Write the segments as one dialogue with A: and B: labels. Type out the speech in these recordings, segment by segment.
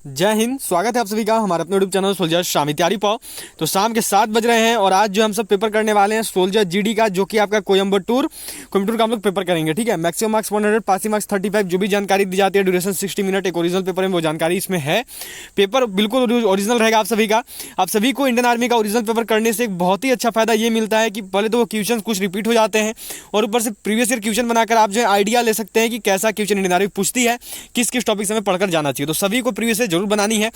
A: जय हिंद। स्वागत है आप सभी का हमारे अपने यूट्यूब चैनल सोल्जर शामी तैयारी पाओ। तो शाम के 7 बज रहे हैं और आज जो हम सब पेपर करने वाले हैं सोल्जर जीडी का, जो कि आपका कोयम्बटूर का हम लोग पेपर करेंगे। ठीक है, मैक्सिमम मार्क्स 100, पासिंग मार्क्स 35। जो भी जानकारी दी जाती है, ड्यूरेशन 60 मिनट, एक ओरिजिनल पेपर में वो जानकारी इसमें है। पेपर बिल्कुल ओरिजिनल रहेगा आप सभी का। आप सभी को इंडियन आर्मी का ओरिजिनल पेपर करने से एक बहुत ही अच्छा फायदा ये मिलता है कि पहले तो वो क्वेश्चन कुछ रिपीट हो जाते हैं और ऊपर से प्रीवियस ईयर क्वेश्चन बनाकर आप जो है आइडिया ले सकते हैं कि कैसा क्वेश्चन इंडियन आर्मी पूछती है, किस किस टॉपिक से हमें पढ़कर जाना चाहिए। तो सभी को प्रीवियस ईयर जरूर बनानी है।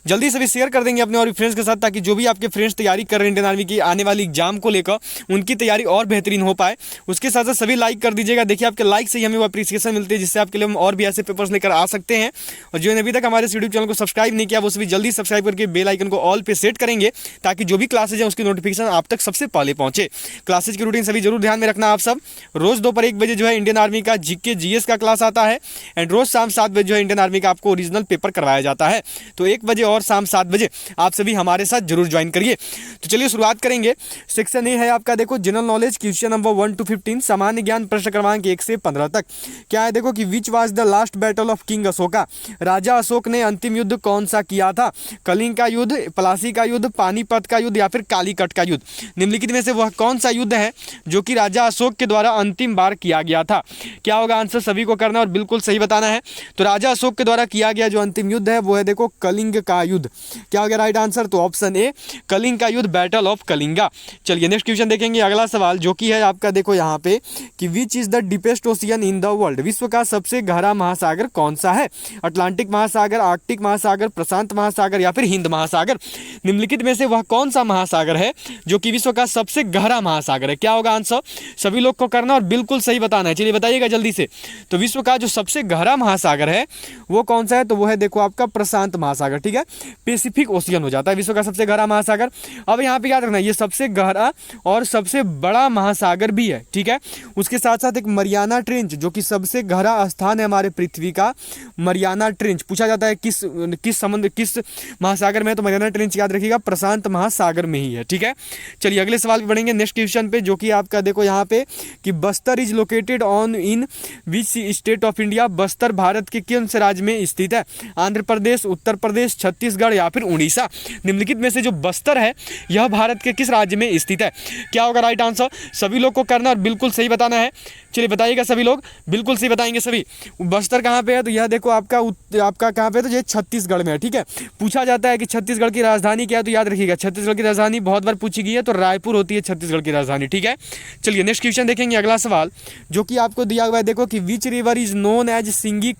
A: जल्दी से भी शेयर कर देंगे अपने और फ्रेंड्स के साथ, ताकि जो भी आपके फ्रेंड्स तैयारी कर रहे हैं इंडियन आर्मी की आने वाली एग्जाम को लेकर, उनकी तैयारी और बेहतरीन हो पाए। उसके साथ साथ सभी लाइक कर दीजिएगा। देखिए, आपके लाइक से ही हमें वो अप्रिसिएशन मिलती है, जिससे आपके लिए हम और भी ऐसे पेपर्स लेकर आ सकते हैं। और जो अभी तक हमारे यूट्यूब चैनल को सब्सक्राइब नहीं किया, वो सभी जल्दी सब्सक्राइब करके बेल आइकन को ऑल पे सेट करेंगे, ताकि जो भी क्लासेज है उसकी नोटिफिकेशन आप तक सबसे पहले पहुंचे। क्लासेज की रूटीन सभी जरूर ध्यान में रखना। आप सब रोज दोपहर 1 बजे जो है इंडियन आर्मी का जीके जीएस का क्लास आता है, एंड रोज शाम 7 बजे जो है इंडियन आर्मी का आपको ओरिजिनल पेपर करवाया जाता है। तो 1 बजे और शाम 7 बजे आप सभी हमारे साथ जरूर ज्वाइन करिए। तो चलिए शुरुआत करेंगे। सेक्शन ए है आपका, देखो general knowledge, question number 1 to 15, सामान्य ज्ञान, प्रश्न क्रमांक 1 से 15 तक। क्या है, देखो कि which was the last battle of king Ashoka. राजा अशोक ने अंतिम युद्ध कौन सा किया था? कलिंग का युद्ध, प्लासी का युद्ध, पानीपत का युद्ध या फिर कालीकट का युद्ध। निम्नलिखित में से वह कौन सा युद्ध है जो कि राजा अशोक के द्वारा अंतिम बार किया गया था? क्या होगा आंसर, सभी को करना और बिल्कुल सही बताना है। तो राजा अशोक के द्वारा किया गया जो अंतिम युद्ध है वो है देखो कलिंग का युद्ध। क्या हो गया राइट आंसर? तो ऑप्शन ए कलिंग का युद्ध, बैटल ऑफ कलिंगा। चलिए नेक्स्ट क्वेश्चन देखेंगे। अगला सवाल जो कि है आपका, देखो यहाँ पे कि which is the deepest ocean in the world. विश्व का सबसे गहरा महासागर कौन सा है? अटलांटिक महासागर, आर्कटिक महासागर, प्रशांत महासागर या फिर हिंद महासागर। निम्नलिखित में से वह कौन सा महासागर है जो कि विश्व का सबसे गहरा महासागर है? क्या होगा आंसर, सभी लोग को करना और बिल्कुल सही बताना है। चलिए बताइएगा जल्दी से। तो विश्व का जो सबसे गहरा महासागर है वो कौन सा है? तो वो है देखो आपका प्रशांत महासागर। ठीक है, पैसिफिक ओशियन हो जाता है विश्व का सबसे गहरा महासागर। अब यहाँ पे याद रखना, ये सबसे गहरा और सबसे बड़ा महासागर भी है। ठीक है, उसके साथ साथ एक मरियाना ट्रेंच, जो कि सबसे गहरा स्थान है हमारे पृथ्वी का। मरियाना ट्रेंच पूछा जाता है किस समुद्र, किस महासागर में है? तो मरियाना ट्रेंच याद रखिएगा प्रशांत महासागर में ही है। ठीक है, चलिए अगले सवाल पे बढ़ेंगे नेक्स्ट क्वेश्चन पे, जो कि आपका देखो यहाँ पे कि Bastar is located on in which state of India. Bastar Bharat के किस राज्य में स्थित है? आंध्र प्रदेश, उत्तर प्रदेश, छत्तीसगढ़ या फिर उड़ीसा। निम्नलिखित में से जो बस्तर है यह भारत के किस राज्य में स्थित है? क्या होगा राइट आंसर, सभी लोग को करना और बिल्कुल सही बताना है। चलिए बताइएगा, सभी लोग बिल्कुल सही बताएंगे सभी। बस्तर कहाँ पे है? तो यह देखो आपका कहाँ पे है? तो ये छत्तीसगढ़ में है। ठीक है, पूछा जाता है कि छत्तीसगढ़ की राजधानी क्या है? तो याद रखिएगा छत्तीसगढ़ की राजधानी बहुत बार पूछी गई है, तो रायपुर होती है छत्तीसगढ़ की राजधानी। ठीक है, चलिए नेक्स्ट क्वेश्चन देखेंगे। अगला सवाल जो कि आपको दिया हुआ है, देखो कि which river is known as Singi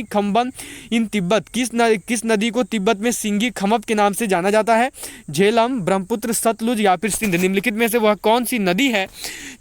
A: Khamban in Tibet. किस नदी को तिब्बत में सिंगी खमब के नाम से जाना जाता है? झेलम, ब्रह्मपुत्र, सतलुज या फिर सिंध। निम्नलिखित में से वह कौन सी नदी है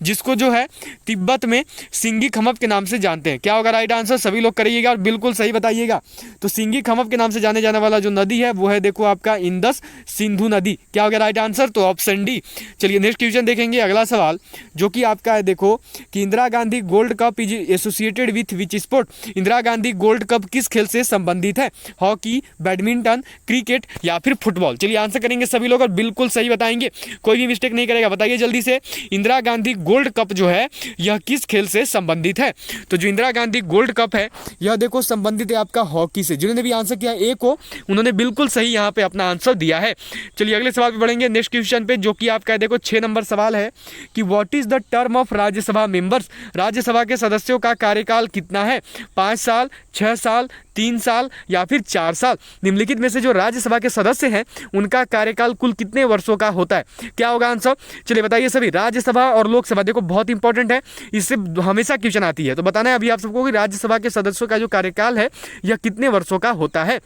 A: जिसको जो है तिब्बत में सिंगी खमब के नाम से जानते हैं? क्या होगा राइट आंसर, सभी लोग करिएगा और बिल्कुल सही बताइएगा। तो सिंगी खमब के नाम से जाने जाने वाला जो नदी है वो है देखो आपका इंदस सिंधु नदी। क्या होगा राइट आंसर? तो ऑप्शन डी। चलिए नेक्स्ट क्वेश्चन देखेंगे। अगला सवाल जो कि आपका है, देखो कि Indira Gandhi gold cup is associated with which sport. Indira Gandhi gold cup किस खेल से संबंधित है? हॉकी, बैडमिंटन, क्रिकेट या फिर फुटबॉल। चलिए आंसर करेंगे सभी लोग और बिल्कुल सही बताएंगे, कोई भी मिस्टेक नहीं करेगा। बताइए जल्दी से, इंदिरा गांधी गोल्ड कप जो है यह किस खेल से संबंधित है? तो जो इंदिरा गांधी गोल्ड कप है यह देखो संबंधित है आपका हॉकी से। जिन्होंने भी आंसर किया ए को, उन्होंने बिल्कुल सही यहाँ पे अपना आंसर दिया है। चलिए अगले सवाल पे बढ़ेंगे नेक्स्ट क्वेश्चन पे, जो कि आपका देखो 6 नंबर सवाल है कि what is the term of Rajya Sabha members. Rajya Sabha के सदस्यों का कार्यकाल कितना है? 5 साल, 6 साल, 3 साल या फिर 4 साल। निम्नलिखित में से जो राज्यसभा के सदस्य हैं उनका कार्यकाल कुल कितने वर्षों का होता है? क्या होगा आंसर, चलिए बताइए सभी। राज्यसभा और लोकसभा देखो बहुत इंपॉर्टेंट है, इससे हमेशा क्वेश्चन आती है। तो बताना है अभी आप सबको कि राज्यसभा के सदस्यों का जो कार्यकाल है यह कितने वर्षों का होता है।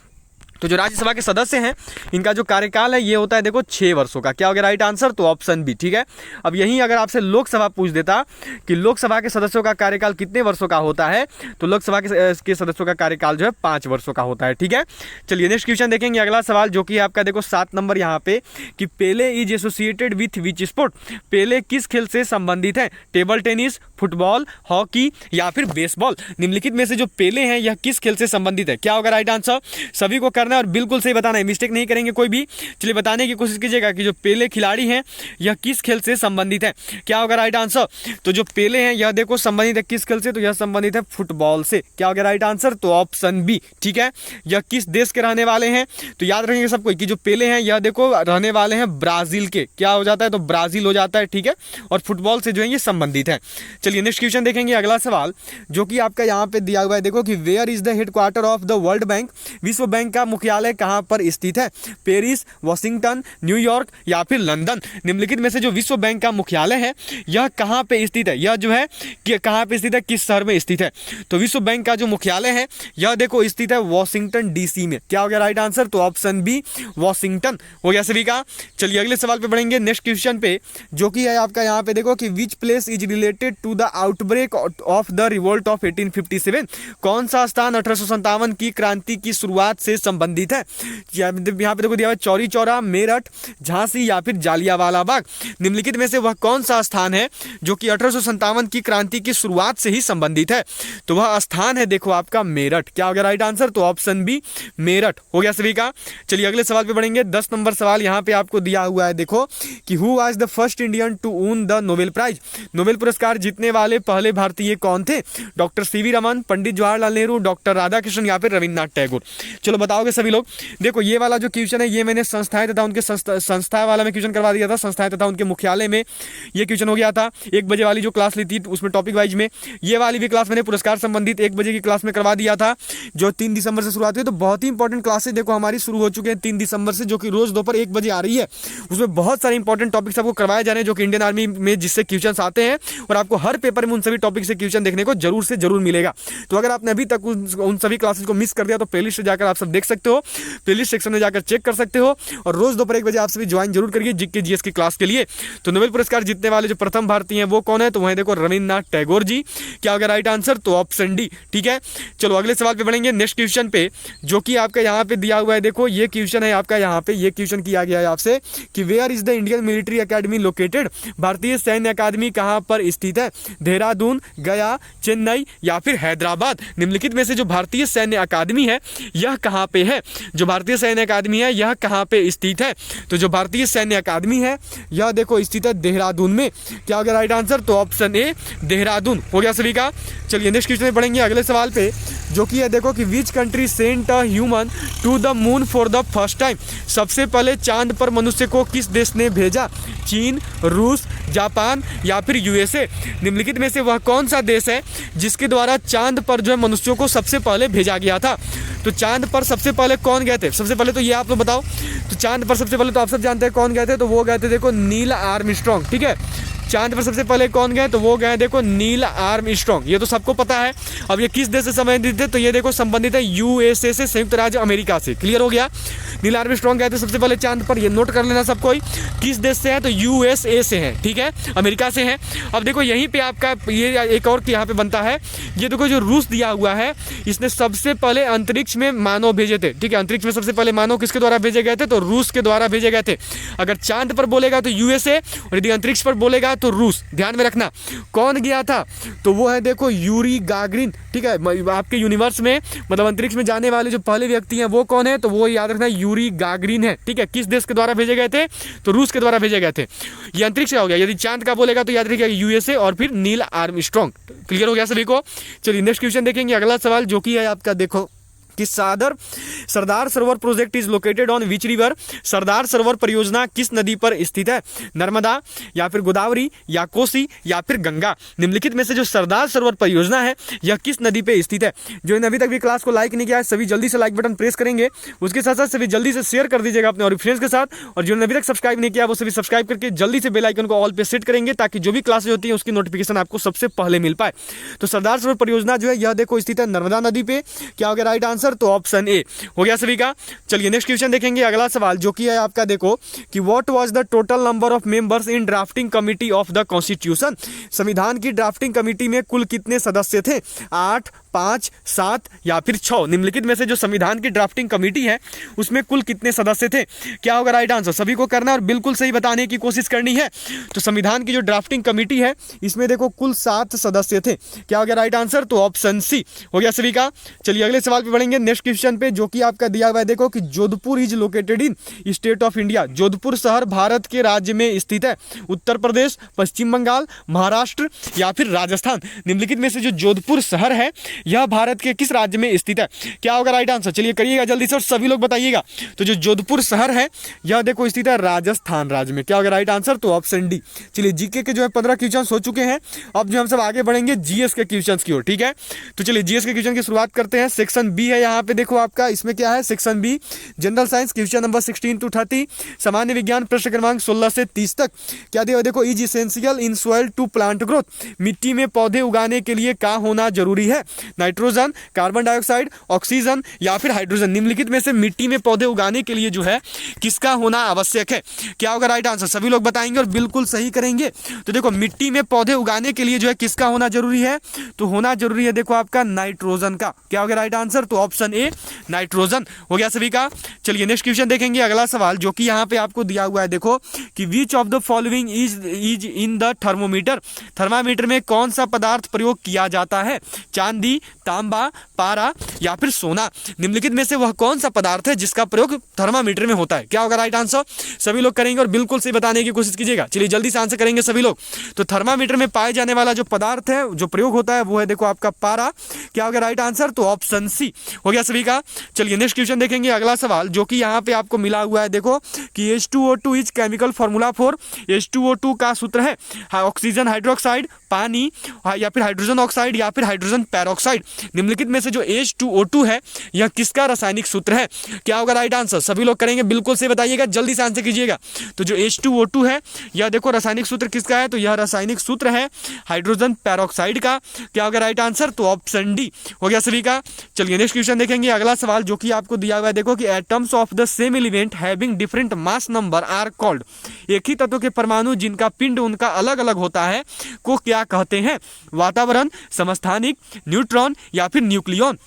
A: तो जो राज्यसभा के सदस्य हैं इनका जो कार्यकाल है ये होता है देखो 6 वर्षों का। क्या हो गया राइट आंसर? तो ऑप्शन बी। ठीक है, अब यही अगर आपसे लोकसभा पूछ देता कि लोकसभा के सदस्यों का कार्यकाल कितने वर्षों का होता है, तो लोकसभा के सदस्यों का कार्यकाल जो है 5 वर्षों का होता है। ठीक है, चलिए नेक्स्ट क्वेश्चन देखेंगे। अगला सवाल जो कि आपका देखो 7 नंबर यहाँ पे कि Pele is associated with which sport. Pele किस खेल से संबंधित है? टेबल टेनिस, फुटबॉल, हॉकी या फिर बेसबॉल। निम्नलिखित में से जो पेले हैं यह किस खेल से संबंधित है? क्या होगा राइट आंसर, सभी को करना करना है और बिल्कुल सही बताना है, मिस्टेक नहीं करेंगे कोई भी। चलिए बताने की कोशिश कीजिएगा कि जो पेले खिलाड़ी हैं यह किस खेल से संबंधित है। क्या होगा राइट आंसर? तो जो पेले हैं यह देखो संबंधित है किस खेल से, तो यह संबंधित है फुटबॉल से। क्या होगा राइट आंसर? तो ऑप्शन बी, ठीक है। यह किस देश के रहने वाले हैं? तो याद रखेंगे सबको कि जो पेले हैं यह देखो रहने वाले हैं ब्राजील के। क्या हो जाता है? तो ब्राजील हो जाता है, ठीक है। और फुटबॉल से जो है ये संबंधित है। चलिए नेक्स्ट क्वेश्चन देखेंगे, अगला सवाल जो कि आपका यहाँ पे दिया हुआ है, देखो कि where is the headquarter of the world bank? विश्व बैंक का मुख्यालय कहाँ पर स्थित है? पेरिस, वॉशिंगटन, न्यूयॉर्क या फिर लंदन? निम्नलिखित में से जो विश्व बैंक का मुख्यालय है यह कहाँ पे स्थित है? यह जो है कि कहाँ पे स्थित है, किस शहर में स्थित है? तो विश्व बैंक का जो मुख्यालय है यह देखो स्थित है वॉशिंगटन डीसी में। क्या हो गया राइट आंसर? तो ऑप्शन बी वॉशिंगटन हो गया सभी का। चलिए अगले सवाल पे बढ़ेंगे, नेक्स्ट क्वेश्चन पे जो कि है आपका यहाँ पे देखो कि which place is related to the outbreak of the revolt of 1857? कौन सा स्थान 1857 की क्रांति की शुरुआत से संबंधित है? यहाँ पे देखो दिया हुआ चौरी चौरा, मेरठ, झांसी या फिर जालियांवाला बाग? निम्नलिखित में से वह कौन सा स्थान है जो कि 1857 की क्रांति की शुरुआत से ही संबंधित है? तो वह स्थान है देखो आपका मेरठ। क्या हो गया राइट आंसर? तो ऑप्शन बी मेरठ हो गया सभी का। चलिए अगले सवाल पे बढ़ेंगे, 10 नंबर सवाल यहाँ पे आपको दिया हुआ है, देखो कि who was the first Indian to own the Nobel prize? Nobel पुरस्कार जीतने वाले पहले भारतीय कौन थे? Doctor C V Raman, Pandit Jawaharlal Nehru, doctor Radhakrishnan या फिर रविन्द्रनाथ टैगोर? चलो बताओगे सभी लोग। देखो ये वाला जो क्वेश्चन है ये मैंने संस्थाएं तथा उनके संस्था वाला में क्वेश्चन करवा दिया था, संस्थाएं तथा उनके मुख्यालय में ये क्वेश्चन हो गया था। 1 बजे वाली जो क्लास ली थी उसमें टॉपिक वाइज में, ये वाली भी क्लास मैंने पुरस्कार संबंधित 1 बजे की क्लास में करवा दिया था जो 3 दिसंबर से शुरुआत हुई। तो बहुत ही इंपॉर्टेंट क्लासेस देखो हमारी शुरू हो चुके हैं 3 दिसंबर से, जो कि रोज दोपहर 1 बजे आ रही है। उसमें बहुत सारे इंपॉर्टेंट टॉपिक्स आपको करवाए जा रहे हैं जो कि इंडियन आर्मी में जिससे क्वेश्चंस आते हैं और आपको हर पेपर में उन सभी टॉपिक से क्वेश्चन देखने को जरूर से जरूर मिलेगा। तो अगर आपने अभी तक उन सभी क्लासेस को मिस कर दिया तो प्लेलिस्ट से जाकर आप सब देख सकते हो, प्लेलिस्ट सेक्शन में जाकर चेक कर सकते हो। और रोज दोपहर 1 बजे आप सभी ज्वाइन जरूर करिए जीके जीएस की क्लास के लिए। तो नोबेल पुरस्कार जीतने वाले जो प्रथम भारतीय हैं वो कौन है? तो वहीं देखो रविन्द्रनाथ टैगोर जी। क्या होगा राइट आंसर? तो ऑप्शन डी, ठीक है। चलो अगले सवाल पे बढ़ेंगे, नेक्स्ट क्वेश्चन पे जो कि आपका यहाँ पे दिया हुआ है, देखो ये क्वेश्चन है आपका यहाँ पे, ये क्वेश्चन किया गया है आपसे कि where is the Indian military academy located? भारतीय सैन्य अकादमी कहाँ पर स्थित है? देहरादून, गया, चेन्नई या फिर हैदराबाद? निम्नलिखित में से जो भारतीय सैन्य अकादमी है यह कहाँ पे है? जो भारतीय सैन्य अकादमी है यह कहाँ पे स्थित है? तो जो भारतीय सैन्य अकादमी है यह देखो स्थित है देहरादून में। क्या होगा राइट आंसर? तो ऑप्शन ए देहरादून हो गया सभी का। चलिए नेक्स्ट क्वेश्चन में पढ़ेंगे अगले सवाल पे जो कि है देखो कि which country sent a human to the moon for the first time? सबसे पहले चांद पर मनुष्य को किस देश ने भेजा? चीन, रूस, जापान या फिर यूएसए? निम्नलिखित में से वह कौन सा देश है जिसके द्वारा चांद पर जो है मनुष्यों को सबसे पहले भेजा गया था? तो चांद पर सबसे पहले कौन गए थे? सबसे पहले तो ये आप लोग बताओ। तो चांद पर सबसे पहले तो आप सब जानते हैं कौन गए थे, तो वो गए थे देखो नील आर्मस्ट्रांग, ठीक है। चांद पर सबसे पहले कौन गए? तो वो गए देखो नील आर्मस्ट्रांग, ये तो सबको पता है। अब ये किस देश से संबंधित थे? तो ये देखो संबंधित है यूएसए से, संयुक्त राज्य अमेरिका से। क्लियर हो गया। नील आर्मस्ट्रांग गए थे सबसे पहले चांद पर, ये नोट कर लेना सब कोई। किस देश से है? तो यूएसए से है, ठीक है, अमेरिका से है। अब देखो यहीं पे आपका ये एक और यहाँ पे बनता है, ये देखो जो रूस दिया हुआ है इसने सबसे पहले अंतरिक्ष में मानव भेजे थे, ठीक है। अंतरिक्ष में सबसे पहले मानव किसके द्वारा भेजे गए थे? तो रूस के द्वारा भेजे गए थे। अगर चांद पर बोलेगा तो यूएसए और यदि अंतरिक्ष पर बोलेगा तो रूस। ध्यान में रखना कौन गया था, तो वो है देखो यूरी गागरिन, ठीक है। आपके यूनिवर्स में मतलब अंतरिक्ष में जाने वाले जो पहले व्यक्ति हैं वो कौन है? तो वो याद रखना यूरी गागरिन है, ठीक है। किस देश के द्वारा भेजे गए थे? तो रूस के द्वारा भेजे गए थे। ये अंतरिक्ष का हो गया। यदि चांद का बोलेगा तो याद रखिएगा यूएसए और फिर नील आर्मस्ट्रांग। क्लियर हो गया सभी को। चलिए नेक्स्ट क्वेश्चन देखेंगे अगला सवाल जो कि है आपका देखो कि Sardar Sarovar project is located on which river? Sardar Sarovar परियोजना किस नदी पर स्थित है? नर्मदा या फिर गोदावरी या कोसी या फिर गंगा? निम्नलिखित में से जो सरदार सरोवर परियोजना है यह किस नदी पे स्थित है? जो अभी तक भी क्लास को लाइक नहीं किया है सभी जल्दी से लाइक बटन प्रेस करेंगे, उसके साथ साथ सभी जल्दी से शेयर कर दीजिएगा अपने और फ्रेंड्स के साथ। और जो अभी तक सब्सक्राइब नहीं किया वो सभी सब्सक्राइब करके जल्दी से बेल आइकन को ऑल पे सेट करेंगे ताकि जो भी क्लासेज होती है उसकी नोटिफिकेशन आपको सबसे पहले मिल पाए। तो सरदार सरोवर परियोजना जो है यह देखो स्थित है नर्मदा नदी पे। क्या हो गया राइट आंसर? तो ऑप्शन ए हो गया सभी का। चलिए नेक्स्ट क्वेश्चन देखेंगे अगला सवाल जो कि है आपका देखो कि what was the total number of members in drafting committee of the constitution? संविधान की ड्राफ्टिंग कमेटी में कुल कितने सदस्य थे? 8, 5, 7 या फिर 6? निम्नलिखित में से जो संविधान की ड्राफ्टिंग कमेटी है उसमें कुल कितने सदस्य थे? क्या होगा राइट आंसर? सभी को करना है और बिल्कुल सही बताने की कोशिश करनी है। तो संविधान की जो ड्राफ्टिंग कमेटी है इसमें देखो कुल 7 सदस्य थे। क्या हो गया राइट आंसर? तो ऑप्शन सी हो गया सभी का। चलिए अगले सवाल पे बढ़ेंगे, नेक्स्ट क्वेश्चन पे, जो कि आपका दिया हुआ है देखो कि Jodhpur is located in state of India. Jodhpur शहर भारत के राज्य में स्थित है। उत्तर प्रदेश, पश्चिम बंगाल, महाराष्ट्र या फिर राजस्थान? निम्नलिखित में से जो जोधपुर शहर है यह भारत के किस राज्य में स्थित है? क्या होगा राइट आंसर? चलिए करिएगा जल्दी से और सभी लोग बताइएगा। तो जो जोधपुर शहर है यह देखो स्थित है राजस्थान राज्य में। क्या होगा राइट आंसर? तो ऑप्शन डी। चलिए जीके के जो है 15 क्वेश्चन हो चुके हैं। अब जो हम सब आगे बढ़ेंगे जीएस के क्वेश्चन की ओर, ठीक है। तो चलिए जीएस के क्वेश्चन की शुरुआत करते हैं। सेक्शन बी है यहाँ पे देखो आपका, इसमें क्या है section B, general science, question number 16 to 30, सामान्य विज्ञान, प्रश्न क्रमांक 16 से 30 तक। क्या दिया देखो, is essential in soil to plant growth. मिट्टी में पौधे उगाने के लिए क्या होना जरूरी है? नाइट्रोजन, कार्बन डाइऑक्साइड, ऑक्सीजन या फिर हाइड्रोजन? निम्नलिखित में से मिट्टी में पौधे उगाने के लिए जो है किसका होना आवश्यक है? क्या होगा राइट आंसर? सभी लोग बताएंगे और बिल्कुल सही करेंगे। तो देखो मिट्टी में पौधे उगाने के लिए जो है किसका होना जरूरी है? तो होना जरूरी है देखो आपका नाइट्रोजन का। क्या होगा राइट आंसर? तो ऑप्शन ए नाइट्रोजन हो गया सभी का। चलिए नेक्स्ट क्वेश्चन देखेंगे, अगला सवाल जो कि यहाँ पे आपको दिया हुआ है देखो कि which of the following is in the thermometer. Thermometer में कौन सा पदार्थ प्रयोग किया जाता है? चांदी, तांबा, पारा या फिर सोना? निम्नलिखित में से वह कौन सा पदार्थ है जिसका प्रयोग थर्मामीटर में होता है? क्या होगा राइट आंसर? सभी लोग करेंगे और बिल्कुल सही बताने की कोशिश कीजिएगा। चलिए जल्दी से आंसर करेंगे सभी लोग। तो थर्मामीटर में पाए जाने वाला जो पदार्थ है जो प्रयोग होता है वो है देखो आपका पारा। क्या होगा राइट आंसर? तो ऑप्शन सी हो गया सभी का। चलिए नेक्स्ट क्वेश्चन देखेंगे, अगला सवाल जो कि यहाँ पे आपको मिला हुआ है देखो कि H2O2 is chemical formula for. H2O2 का सूत्र है ऑक्सीजन हाइड्रोक्साइड, पानी या फिर हाइड्रोजन ऑक्साइड या फिर हाइड्रोजन पेरोक्साइड? निम्नलिखित में से जो H2O2 है यह किसका रासायनिक सूत्र है? क्या होगा राइट आंसर? सभी लोग करेंगे, बिल्कुल से बताइएगा, जल्दी से आंसर कीजिएगा। तो जो H2O2 है यह देखो रासायनिक सूत्र किसका है? तो यह रासायनिक सूत्र है हाइड्रोजन पेरोक्साइड का। क्या होगा राइट आंसर? तो ऑप्शन डी हो गया सभी का। चलिए नेक्स्ट क्वेश्चन देखेंगे, अगला सवाल जो कि आपको दिया हुआ है देखो कि atoms of the same element having different mass number are called. एक ही तत्व के परमाणु जिनका पिंड उनका अलग अलग होता है को क्या कहते हैं? वातावरण, समस्थानिक, न्यूट्रॉन या फिर न्यूक्लियन?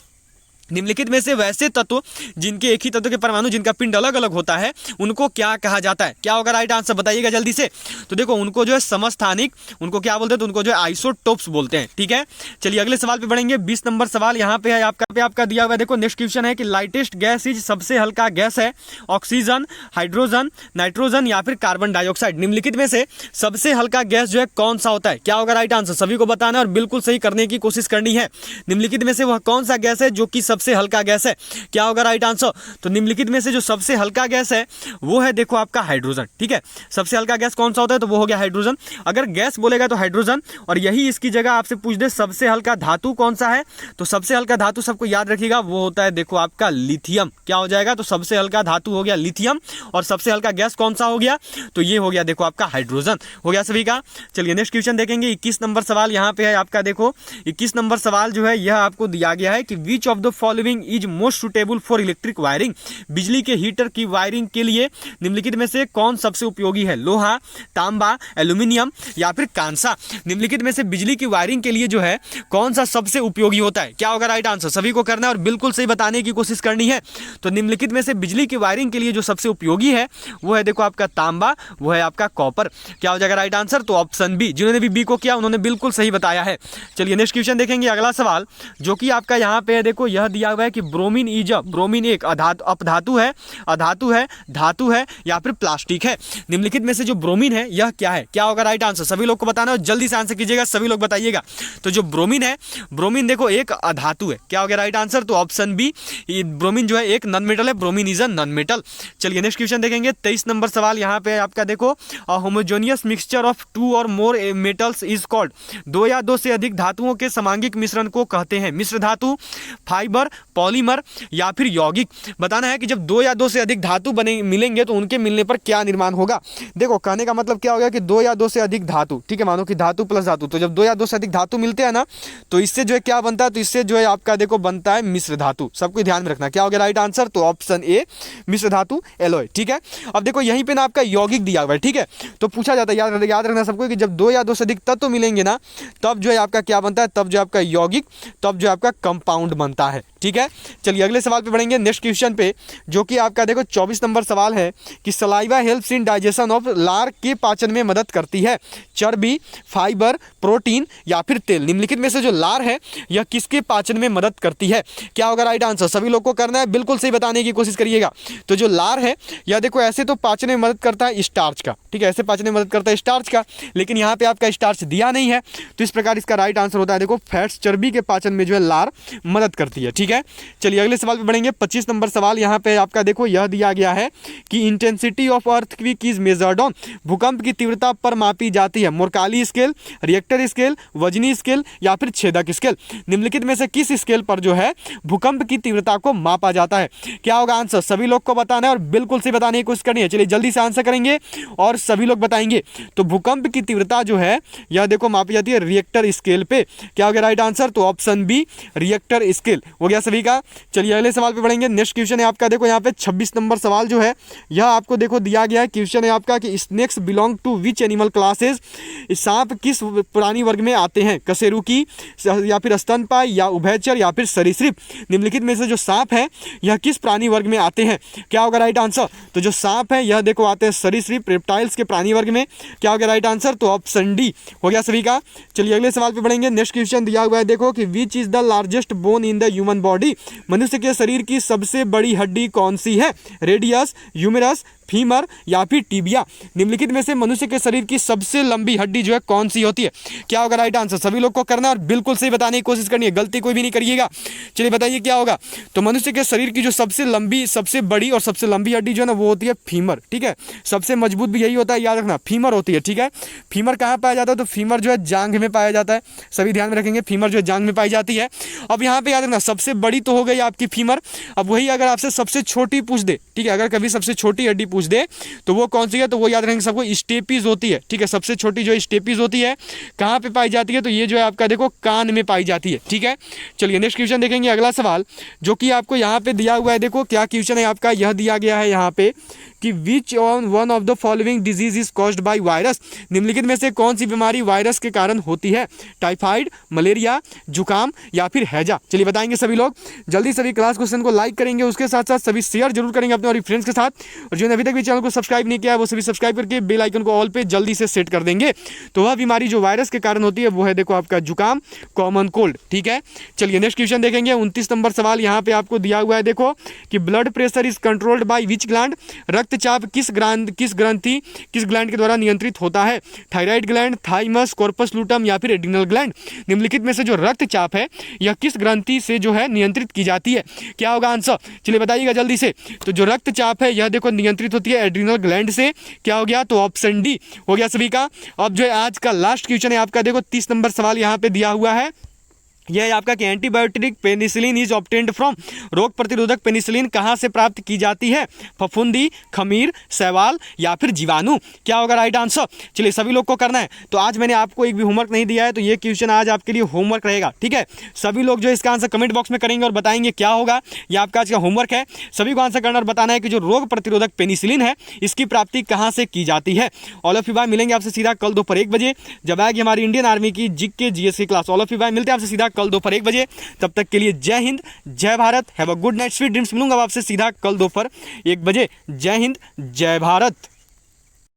A: निम्नलिखित में से वैसे तत्व जिनके एक ही तत्व के परमाणु जिनका पिंड अलग अलग होता है उनको क्या कहा जाता है? क्या होगा राइट आंसर? बताइएगा जल्दी से। तो देखो उनको जो है समस्थानिक, उनको क्या बोलते हैं? तो उनको जो है आइसोटोप्स बोलते हैं, ठीक है। चलिए अगले सवाल पे बढ़ेंगे। 20 नंबर सवाल यहाँ पे है आपका दिया हुआ है देखो। नेक्स्ट क्वेश्चन है कि लाइटेस्ट गैस इज, सबसे हल्का गैस है ऑक्सीजन, हाइड्रोजन, नाइट्रोजन या फिर कार्बन डाइऑक्साइड? निम्नलिखित में से सबसे हल्का गैस जो है कौन सा होता है? क्या होगा राइट आंसर? सभी को बताना और बिल्कुल सही करने की कोशिश करनी है। निम्नलिखित में से वह कौन सा गैस है जो कि सबसे हल्का गैस है? क्या होगा राइट आंसर? तो निम्नलिखित में से जो सबसे हल्का गैस है वो है देखो आपका हाइड्रोजन, ठीक है। सबसे हल्का गैस कौन सा होता है? तो वो हो गया हाइड्रोजन। अगर गैस बोलेगा तो हाइड्रोजन, और यही इसकी जगह आपसे पूछ दे सबसे हल्का धातु कौन सा है, तो सबसे हल्का धातु सबको याद रखिएगा वो होता है देखो आपका लिथियम। क्या हो जाएगा? तो सबसे हल्का धातु हो गया लिथियम, और सबसे हल्का गैस कौन सा हो गया? तो ये हो गया देखो आपका हाइड्रोजन हो गया सभी का। चलिए नेक्स्ट क्वेश्चन देखेंगे। 21 नंबर सवाल यहाँ पे है आपका देखो। 21 नंबर सवाल जो है यह आपको दिया गया है कि which of the following is most suitable for electric wiring. बिजली के हीटर की वायरिंग के लिए निम्नलिखित में से कौन सबसे उपयोगी है? लोहा, तांबा, एल्यूमिनियम या फिर कांसा? निम्नलिखित में से बिजली की वायरिंग के लिए जो है कौन सा सबसे उपयोगी होता है? क्या होगा राइट आंसर? सभी को करना है और बिल्कुल सही बताने की कोशिश करनी है। तो निम्नलिखित में से बिजली की वायरिंग के लिए जो सबसे उपयोगी है वो है देखो आपका तांबा, वो है आपका कॉपर। क्या हो जाएगा राइट आंसर? तो ऑप्शन बी। जिन्होंने भी बी को किया उन्होंने बिल्कुल सही बताया है। चलिए नेक्स्ट क्वेश्चन देखेंगे, अगला सवाल जो कि आपका यहाँ पे है देखो। यह दिया हुआ है कि ब्रोमीन इज अ, ब्रोमीन एक अपधातु है, अधातु है, धातु है या फिर प्लास्टिक है? निम्नलिखित में से जो ब्रोमीन है यह क्या है? क्या होगा राइट आंसर? सभी लोग को बताना है, जल्दी से आंसर कीजिएगा, सभी लोग बताइएगा। तो जो ब्रोमीन है, ब्रोमीन देखो एक अधातु है। क्या होगा राइट आंसर? तो ऑप्शन बी, ब्रोमीन जो है एक नॉन मेटल है, bromine is a non metal. चलिए नेक्स्ट क्वेश्चन देखेंगे। 23 नंबर सवाल यहाँ पे आपका देखो। होमोजेनियस मिक्सचर ऑफ 2 और मोर मेटल्स इज कॉल्ड। 2 या 2 से अधिक धातुओं के समांगिक मिश्रण को कहते हैं। मिश्र धातु, फाइबर मोनोमर, पॉलीमर या फिर यौगिक। बताना है कि जब दो या दो से अधिक धातु बने मिलेंगे तो उनके मिलने पर क्या निर्माण होगा। देखो कहने का मतलब क्या हो गया कि दो या दो से अधिक धातु, ठीक है, मानो कि धातु प्लस धातु, तो जब दो या दो से अधिक धातु मिलते हैं ना तो इससे जो है क्या बनता है, तो इससे जो है आपका देखो बनता है मिश्र धातु। सबको ध्यान में रखना क्या हो गया राइट आंसर, तो ऑप्शन ए मिश्र धातु एलॉय। ठीक है, अब देखो यहीं पे ना आपका यौगिक दिया हुआ है, ठीक है, तो पूछा जाता है, याद रखना सबको कि जब दो या दो से अधिक तत्व मिलेंगे ना तब जो है आपका क्या बनता है, तब जो आपका यौगिक, तब जो आपका कंपाउंड बनता है। ठीक है, चलिए अगले सवाल पे बढ़ेंगे, नेक्स्ट क्वेश्चन पे, जो कि आपका देखो 24 नंबर सवाल है कि saliva helps in digestion of लार के पाचन में मदद करती है, चर्बी, फाइबर, प्रोटीन या फिर तेल। निम्नलिखित में से जो लार है यह किसके पाचन में मदद करती है, क्या होगा राइट आंसर। सभी लोग को करना है, बिल्कुल सही बताने की कोशिश करिएगा। तो जो लार है यह देखो ऐसे तो पाचन में मदद करता है स्टार्च का, ठीक है, ऐसे पाचन में मदद करता है स्टार्च का, लेकिन यहाँ पे आपका स्टार्च दिया नहीं है, तो इस प्रकार इसका राइट आंसर होता है देखो फैट्स, चर्बी के पाचन में जो है लार मदद करती है। ठीक है, चलिए अगले सवाल पे बढ़ेंगे, 25 नंबर सवाल यहाँ पे आपका देखो यह दिया गया है कि intensity of earthquake is measured on, भूकंप की तीव्रता पर मापी जाती है, मोरकाली स्केल, रिएक्टर स्केल, वजनी स्केल या फिर छेदक स्केल। निम्नलिखित में से किस स्केल पर जो है भूकंप की तीव्रता को मापा जाता है, क्या होगा आंसर। सभी लोग को बताना है और बिल्कुल से बताने की कोशिश करनी है। चलिए जल्दी से आंसर करेंगे और सभी लोग बताएंगे। तो भूकंप की तीव्रता जो है यह देखो मापी जाती है रिएक्टर स्केल पे, क्या हो गया राइट आंसर, तो ऑप्शन बी रिएक्टर स्केल हो गया सभी का। चलिए अगले सवाल पे बढ़ेंगे, नेक्स्ट क्वेश्चन है आपका देखो यहाँ पे 26 नंबर सवाल जो है यह आपको देखो दिया गया है, क्वेश्चन है आपका कि snakes belong to which animal classes, सांप किस प्राणी वर्ग में आते हैं, कशेरुकी या फिर स्तनपायी या उभयचर या फिर सरीसृप। निम्नलिखित में से जो सांप है यह किस प्राणी वर्ग में आते हैं, क्या होगा राइट आंसर। तो जो सांप है यह देखो आते हैं सरीसृप रेप्टाइल्स के प्राणी वर्ग में, क्या होगा राइट आंसर, तो ऑप्शन डी हो गया सभी का। चलिए अगले सवाल पे बढ़ेंगे, नेक्स्ट क्वेश्चन दिया हुआ है देखो कि which is the largest bone in the human body, मनुष्य के शरीर की सबसे बड़ी हड्डी कौन सी है, रेडियस, ह्यूमेरस, फीमर या फिर टिबिया। निम्नलिखित में से मनुष्य के शरीर की सबसे लंबी हड्डी जो है कौन सी होती है, क्या होगा राइट आंसर। सभी लोग को करना और बिल्कुल सही बताने की कोशिश करनी है, गलती कोई भी नहीं करिएगा। चलिए बताइए क्या होगा। तो मनुष्य के शरीर की जो सबसे लंबी, सबसे बड़ी और सबसे लंबी हड्डी जो है ना वो होती है फीमर। ठीक है, सबसे मजबूत भी यही होता है, याद रखना फीमर होती है। ठीक है, फीमर कहाँ पाया जाता है, तो फीमर जो है जांघ में पाया जाता है, सभी ध्यान में रखेंगे, फीमर जो है जांघ में पाई जाती है। अब यहाँ पे याद रखना सबसे बड़ी तो हो गई आपकी फीमर, अब वही अगर आपसे सबसे छोटी पूछ दे, ठीक है, अगर कभी सबसे छोटी हड्डी पूछ दे तो वो कौन सी है, तो वो याद रखेंगे सबको स्टेपीज होती है। ठीक है, सबसे छोटी जो स्टेपीज होती है कहाँ पे पाई जाती है, तो ये जो है आपका देखो कान में पाई जाती है। ठीक है, चलिए नेक्स्ट क्वेश्चन देखेंगे, अगला सवाल जो कि आपको यहाँ पे दिया हुआ है, देखो क्या क्वेश्चन है आपका, यह दिया गया है यहाँ पे कि which one of the following disease is caused by virus. निम्नलिखित में से कौन सी बीमारी वायरस के कारण होती है, टाइफाइड, मलेरिया, जुकाम या फिर हैजा। चलिए बताएंगे सभी लोग, जल्दी सभी क्लास क्वेश्चन को लाइक करेंगे, उसके साथ साथ सभी शेयर जरूर करेंगे अपने और फ्रेंड्स के साथ, और जो अभी तक भी चैनल को सब्सक्राइब नहीं किया है वो सभी सब्सक्राइब करके बेल आइकन को ऑल पे जल्दी से सेट कर देंगे। तो वह बीमारी जो वायरस के कारण होती है वो है देखो आपका जुकाम, कॉमन कोल्ड। ठीक है, चलिए नेक्स्ट क्वेश्चन देखेंगे, 29 नंबर सवाल यहाँ पे आपको दिया हुआ है देखो कि blood pressure is controlled by which gland, रक्तचाप किस ग्लैंड के द्वारा नियंत्रित होता है, थायराइड ग्लैंड, थाइमस, कॉर्पस लूटम या फिर एड्रिनल ग्लैंड। निम्नलिखित में से जो रक्तचाप है यह किस ग्रंथि से जो है नियंत्रित की जाती है, क्या होगा आंसर। चलिए बताइएगा जल्दी से। तो जो रक्तचाप है यह देखो नियंत्रित होती है एड्रिनल ग्लैंड से, क्या हो गया, तो ऑप्शन डी हो गया सभी का। अब जो है आज का लास्ट क्वेश्चन है आपका देखो 30 नंबर सवाल यहाँ पे दिया हुआ है, यह है आपका कि antibiotic penicillin is obtained from, रोग प्रतिरोधक पेनिसिलिन कहाँ से प्राप्त की जाती है, फफूंदी, खमीर, शैवाल या फिर जीवाणु, क्या होगा राइट आंसर। चलिए सभी लोग को करना है। तो आज मैंने आपको एक भी होमवर्क नहीं दिया है, तो ये क्वेश्चन आज आपके लिए होमवर्क रहेगा। ठीक है, सभी लोग जो इसका आंसर कमेंट बॉक्स में करेंगे और बताएंगे क्या होगा, यह आपका आज का होमवर्क है। सभी को आंसर करना और बताना है कि जो रोग प्रतिरोधक पेनिसिलिन है इसकी प्राप्ति कहाँ से की जाती है। ऑल ऑफ यू बाय, मिलेंगे आपसे सीधा कल दोपहर 1 बजे जब आएगी हमारी इंडियन आर्मी की जीके जीएस की class. All of you bye, मिलते हैं आपसे सीधा कल दोपहर 1 बजे। तब तक के लिए जय हिंद, जय Bharat, have a good night, sweet dreams. मिलूंगा आपसे सीधा कल दोपहर 1 बजे। जय हिंद, जय भारत।